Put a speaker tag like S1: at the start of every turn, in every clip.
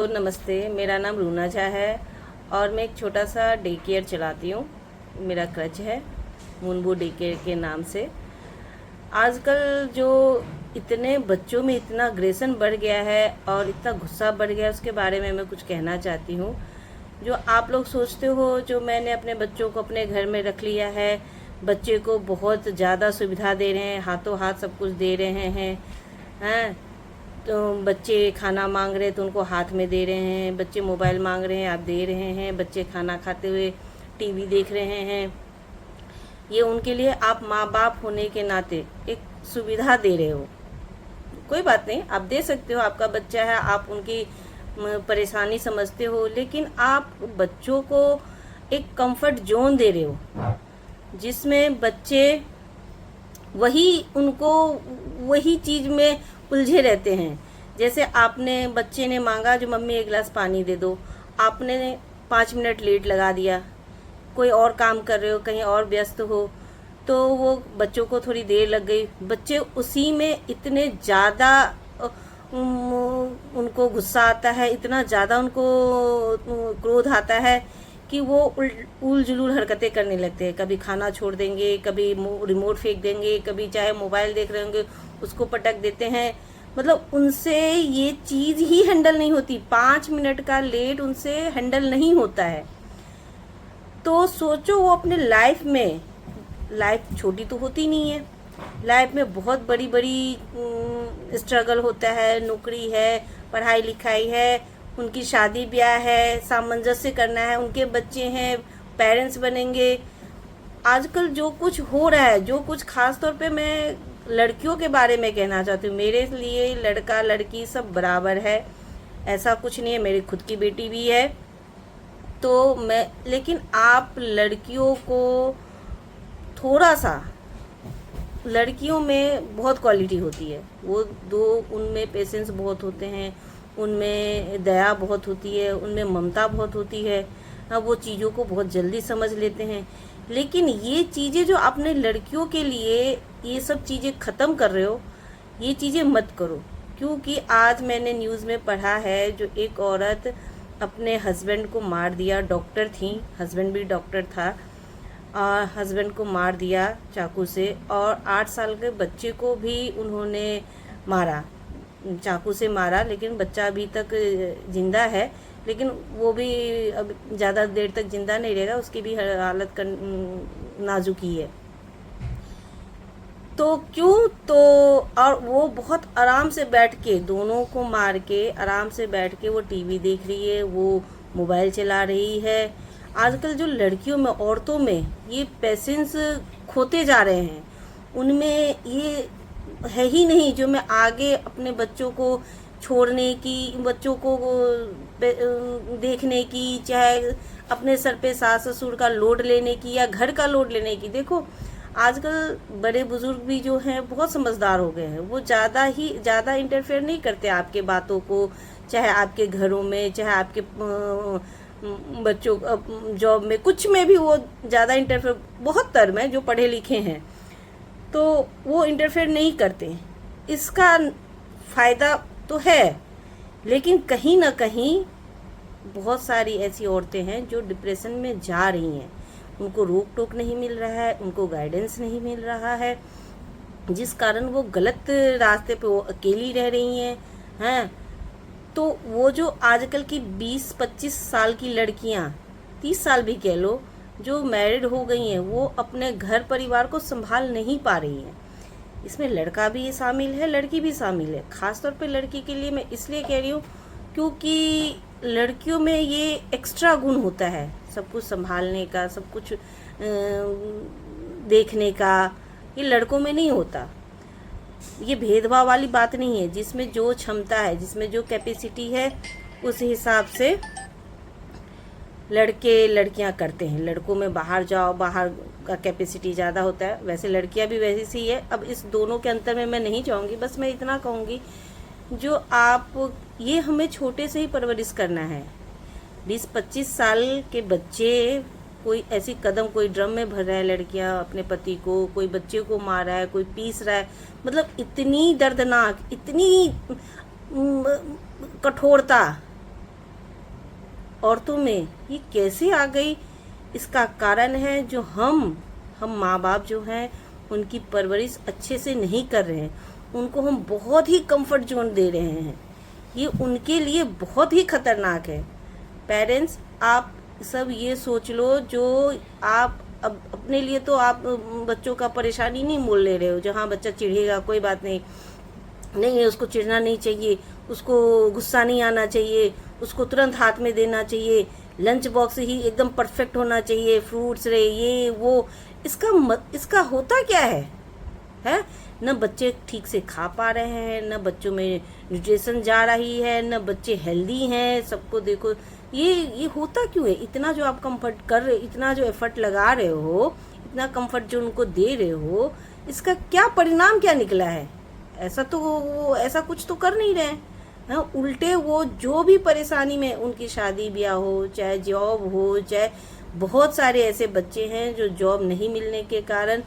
S1: नमस्ते, मेरा नाम रूना झा है और मैं एक छोटा सा डे केयर चलाती हूँ। मेरा क्रच है मुनबू डे केयर के नाम से। आजकल जो इतने बच्चों में इतना अग्रेशन बढ़ गया है और इतना गुस्सा बढ़ गया है, उसके बारे में मैं कुछ कहना चाहती हूँ। जो आप लोग सोचते हो, जो मैंने अपने बच्चों को अपने घर में रख लिया है, बच्चे को बहुत ज़्यादा सुविधा दे रहे हैं, हाथों हाथ सब कुछ दे रहे हैं। तो बच्चे खाना मांग रहे हैं तो उनको हाथ में दे रहे हैं, बच्चे मोबाइल मांग रहे हैं आप दे रहे हैं, बच्चे खाना खाते हुए टीवी देख रहे हैं। ये उनके लिए आप माँ बाप होने के नाते एक सुविधा दे रहे हो। कोई बात नहीं, आप दे सकते हो, आपका बच्चा है, आप उनकी परेशानी समझते हो, लेकिन आप बच्चों को एक कंफर्ट जोन दे रहे हो जिसमें बच्चे वही चीज़ में उलझे रहते हैं। जैसे बच्चे ने मांगा जो मम्मी एक गिलास पानी दे दो, आपने 5 मिनट लेट लगा दिया, कोई और काम कर रहे हो, कहीं और व्यस्त हो, तो वो बच्चों को थोड़ी देर लग गई। बच्चे उसी में इतने ज़्यादा उनको गुस्सा आता है, इतना ज़्यादा उनको क्रोध आता है कि वो उल जुलूल हरकतें करने लगते हैं। कभी खाना छोड़ देंगे, कभी रिमोट फेंक देंगे, कभी चाहे मोबाइल देख रहे होंगे उसको पटक देते हैं। मतलब उनसे ये चीज़ ही हैंडल नहीं होती, 5 मिनट का लेट उनसे हैंडल नहीं होता है। तो सोचो वो अपने लाइफ छोटी तो होती नहीं है, लाइफ में बहुत बड़ी बड़ी स्ट्रगल होता है, नौकरी है, पढ़ाई लिखाई है, उनकी शादी ब्याह है, सामंजस्य करना है, उनके बच्चे हैं, पेरेंट्स बनेंगे। आजकल जो कुछ हो रहा है, जो कुछ खास तौर पे मैं लड़कियों के बारे में कहना चाहती हूँ, मेरे लिए लड़का लड़की सब बराबर है, ऐसा कुछ नहीं है, मेरी खुद की बेटी भी है। तो लेकिन आप लड़कियों को थोड़ा सा, लड़कियों में बहुत क्वालिटी होती है, उनमें पेशेंस बहुत होते हैं, उनमें दया बहुत होती है, उनमें ममता बहुत होती है। हाँ, वो चीज़ों को बहुत जल्दी समझ लेते हैं। लेकिन ये चीज़ें जो आपने लड़कियों के लिए ये सब चीज़ें ख़त्म कर रहे हो, ये चीज़ें मत करो। क्योंकि आज मैंने न्यूज़ में पढ़ा है जो एक औरत अपने हस्बैंड को मार दिया, डॉक्टर थी, हस्बैंड भी डॉक्टर था, और हस्बैंड को मार दिया चाकू से, और 8 साल के बच्चे को भी उन्होंने मारा, चाकू से मारा। लेकिन बच्चा अभी तक जिंदा है, लेकिन वो भी अब ज़्यादा देर तक जिंदा नहीं रहेगा, उसकी भी हालत नाजुकी है। तो और वो बहुत आराम से बैठ के, दोनों को मार के आराम से बैठ के वो टीवी देख रही है, वो मोबाइल चला रही है। आजकल जो लड़कियों में, औरतों में ये पेशेंस खोते जा रहे हैं, उनमें ये है ही नहीं जो मैं आगे अपने बच्चों को छोड़ने की, बच्चों को देखने की, चाहे अपने सर पे सास ससुर का लोड लेने की या घर का लोड लेने की। देखो आजकल बड़े बुजुर्ग भी जो हैं बहुत समझदार हो गए हैं, वो ज़्यादा इंटरफेयर नहीं करते आपके बातों को, चाहे आपके घरों में, चाहे आपके बच्चों जॉब में, कुछ में भी वो ज़्यादा इंटरफेयर, बहुत तरह में जो पढ़े लिखे हैं तो वो इंटरफेयर नहीं करते। इसका फ़ायदा तो है, लेकिन कहीं ना कहीं बहुत सारी ऐसी औरतें हैं जो डिप्रेशन में जा रही हैं, उनको रोक टोक नहीं मिल रहा है, उनको गाइडेंस नहीं मिल रहा है, जिस कारण वो गलत रास्ते पे वो अकेली रह रही हैं। तो वो जो आजकल की 20-25 साल की लड़कियां, 30 साल भी कह लो, जो मैरिड हो गई हैं, वो अपने घर परिवार को संभाल नहीं पा रही हैं। इसमें लड़का भी शामिल है, लड़की भी शामिल है। खासतौर पे लड़की के लिए मैं इसलिए कह रही हूँ क्योंकि लड़कियों में ये एक्स्ट्रा गुण होता है, सब कुछ संभालने का, सब कुछ देखने का। ये लड़कों में नहीं होता। ये भेदभाव वाली बात नहीं है, जिसमें जो क्षमता है, जिसमें जो कैपेसिटी है, उस हिसाब से लड़के लड़कियां करते हैं। लड़कों में बाहर जाओ, बाहर का कैपेसिटी ज़्यादा होता है, वैसे लड़कियां भी वैसी सी है। अब इस दोनों के अंतर में मैं नहीं जाऊंगी, बस मैं इतना कहूँगी जो ये हमें छोटे से ही परवरिश करना है। 20-25 साल के बच्चे, कोई ऐसी कदम, कोई ड्रम में भर रहा है लड़कियां अपने पति को, कोई बच्चे को मार रहा है, कोई पीस रहा है, मतलब इतनी दर्दनाक, इतनी कठोरता औरतों में ये कैसे आ गई? इसका कारण है जो हम माँ बाप जो हैं उनकी परवरिश अच्छे से नहीं कर रहे हैं। उनको हम बहुत ही कंफर्ट जोन दे रहे हैं। ये उनके लिए बहुत ही खतरनाक है। पेरेंट्स, आप सब ये सोच लो, जो आप अब अपने लिए तो आप बच्चों का परेशानी नहीं मोल ले रहे हो। जहाँ बच्चा चिढ़ेगा कोई बात नहीं, नहीं उसको चिढ़ना नहीं चाहिए, उसको गुस्सा नहीं आना चाहिए, उसको तुरंत हाथ में देना चाहिए, लंच बॉक्स ही एकदम परफेक्ट होना चाहिए, फ्रूट्स रहे ये वो। इसका होता क्या है? न बच्चे ठीक से खा पा रहे हैं, न बच्चों में न्यूट्रिशन जा रही है, न बच्चे हेल्दी हैं। सबको देखो, ये होता क्यों है? इतना जो आप कंफर्ट कर रहे, इतना जो एफर्ट लगा रहे हो, इतना कंफर्ट जो उनको दे रहे हो, इसका क्या परिणाम क्या निकला है? ऐसा तो वो ऐसा कुछ तो कर नहीं रहे हैं। हाँ, उल्टे वो जो भी परेशानी में, उनकी शादी ब्याह हो, चाहे जॉब हो, चाहे बहुत सारे ऐसे बच्चे हैं जो जॉब नहीं मिलने के कारण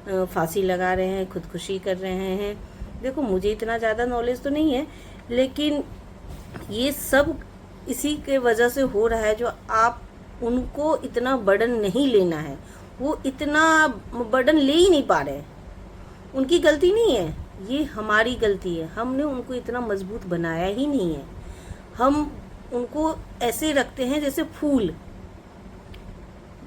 S1: फांसी लगा रहे हैं, खुदकुशी कर रहे हैं। देखो, मुझे इतना ज़्यादा नॉलेज तो नहीं है, लेकिन ये सब इसी के वजह से हो रहा है। जो आप उनको इतना बर्डन नहीं लेना है, वो इतना बर्डन ले ही नहीं पा रहे। उनकी गलती नहीं है, ये हमारी गलती है। हमने उनको इतना मजबूत बनाया ही नहीं है। हम उनको ऐसे रखते हैं जैसे फूल।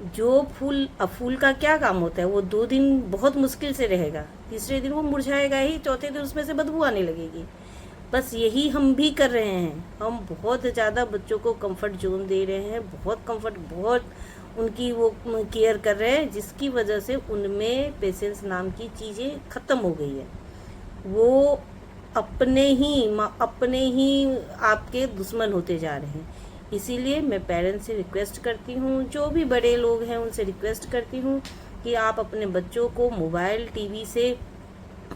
S1: जो फूल का क्या काम होता है? वो 2 दिन बहुत मुश्किल से रहेगा, तीसरे दिन वो मुरझाएगा ही, चौथे दिन उसमें से बदबू आने लगेगी। बस यही हम भी कर रहे हैं। हम बहुत ज़्यादा बच्चों को कंफर्ट जोन दे रहे हैं, बहुत उनकी वो केयर कर रहे हैं, जिसकी वजह से उनमें पेशेंस नाम की चीज़ें ख़त्म हो गई है। वो अपने ही आपके दुश्मन होते जा रहे हैं। इसीलिए मैं पेरेंट्स से रिक्वेस्ट करती हूँ, जो भी बड़े लोग हैं उनसे रिक्वेस्ट करती हूँ कि आप अपने बच्चों को मोबाइल टीवी से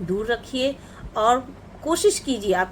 S1: दूर रखिए और कोशिश कीजिए आप